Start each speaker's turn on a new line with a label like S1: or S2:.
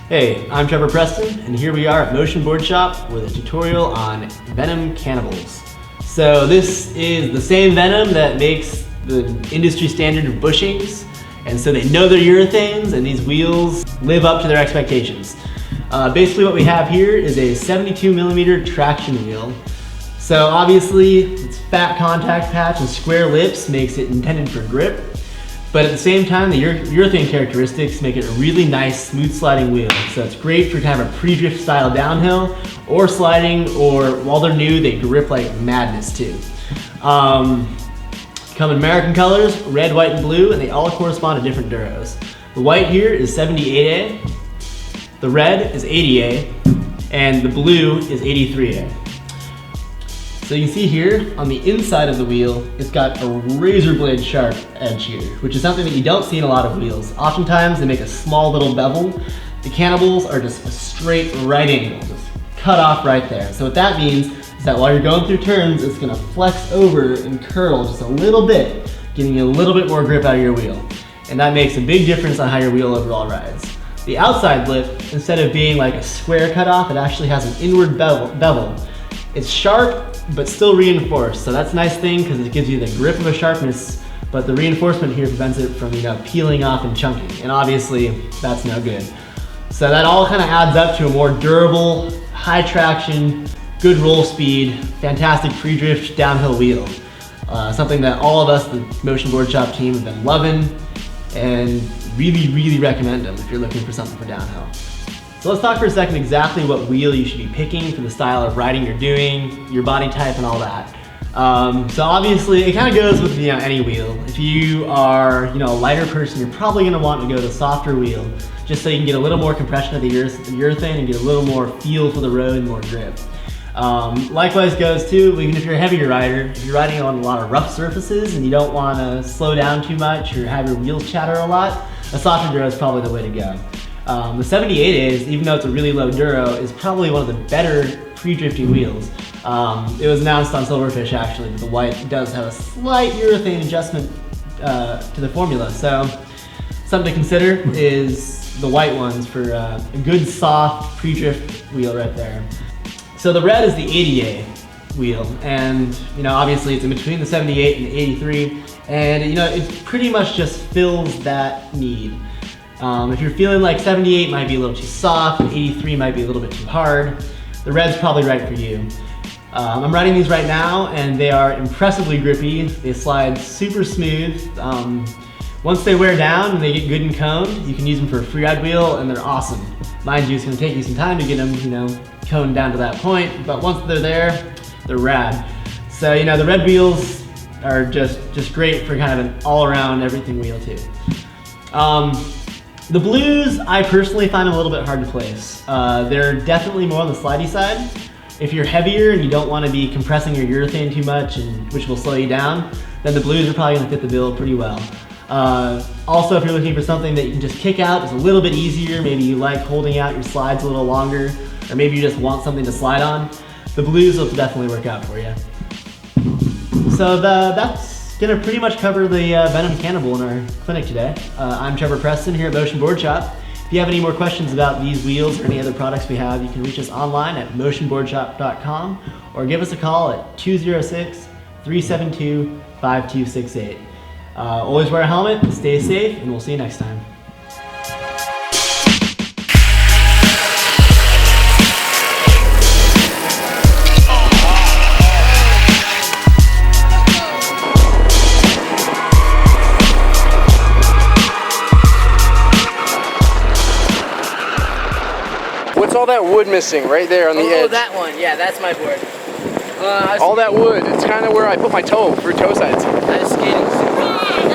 S1: Hey, I'm Trevor Preston, and here we are at Motion Boardshop with a tutorial on Venom Cannibals. So this is the same Venom that makes the industry standard of bushings, and so they know their urethanes, and these wheels live up to their expectations. Basically what we have here is a 72mm traction wheel. So obviously its fat contact patch and square lips makes it intended for grip. But at the same time, the urethane characteristics make it a really nice, smooth sliding wheel. So it's great for kind of a pre-drift style downhill or sliding, or while they're new, they grip like madness too. Come in American colors, red, white, and blue, and they all correspond to different duros. The white here is 78A, the red is 80A, and the blue is 83A. So you can see here on the inside of the wheel, it's got a razor blade sharp edge here, which is something that you don't see in a lot of wheels. Oftentimes they make a small little bevel. The Cannibals are just a straight right angle, just cut off right there. So what that means is that while you're going through turns, it's gonna flex over and curl just a little bit, giving you a little bit more grip out of your wheel. And that makes a big difference on how your wheel overall rides. The outside lip, instead of being like a square cutoff, it actually has an inward bevel. It's sharp, but still reinforced. So that's a nice thing because it gives you the grip of a sharpness, but the reinforcement here prevents it from, peeling off and chunking. And obviously that's no good. So that all kind of adds up to a more durable, high traction, good roll speed, fantastic pre-drift downhill wheel. Something that all of us, the Motion Boardshop team, have been loving and really, really recommend them if you're looking for something for downhill. So let's talk for a second exactly what wheel you should be picking for the style of riding you're doing, your body type and all that. So obviously it kind of goes with any wheel. If you are a lighter person, you're probably going to want to go the softer wheel just so you can get a little more compression of the urethane and get a little more feel for the road and more grip. Likewise goes too, even if you're a heavier rider, if you're riding on a lot of rough surfaces and you don't want to slow down too much or have your wheels chatter a lot, a softer duro is probably the way to go. The 78A, even though it's a really low duro, is probably one of the better pre-drifting wheels. It was announced on Silverfish actually that the white does have a slight urethane adjustment to the formula. So something to consider is the white ones for a good soft pre-drift wheel right there. So the red is the 80A wheel, and obviously it's in between the 78 and the 83, and it pretty much just fills that need. If you're feeling like 78 might be a little too soft, 83 might be a little bit too hard, the red's probably right for you. I'm riding these right now and they are impressively grippy. They slide super smooth. Once they wear down and they get good and coned, you can use them for a freeride wheel and they're awesome. Mind you, it's gonna take you some time to get them, coned down to that point, but once they're there, they're rad. So, the red wheels are just great for kind of an all-around everything wheel too. The blues, I personally find them a little bit hard to place. They're definitely more on the slidey side. If you're heavier and you don't want to be compressing your urethane too much, which will slow you down, then the blues are probably going to fit the bill pretty well. Also, if you're looking for something that you can just kick out, it's a little bit easier, maybe you like holding out your slides a little longer, or maybe you just want something to slide on, the blues will definitely work out for you. So that's gonna pretty much cover the Venom Cannibal in our clinic today. I'm Trevor Preston here at Motion Boardshop. If you have any more questions about these wheels or any other products we have, you can reach us online at motionboardshop.com or give us a call at 206-372-5268. Always wear a helmet, stay safe, and we'll see you next time.
S2: What's all that wood missing right there on the edge?
S3: Oh, that one. Yeah, that's my board.
S2: All that wood. It's kind of where I put my toe for toe sides.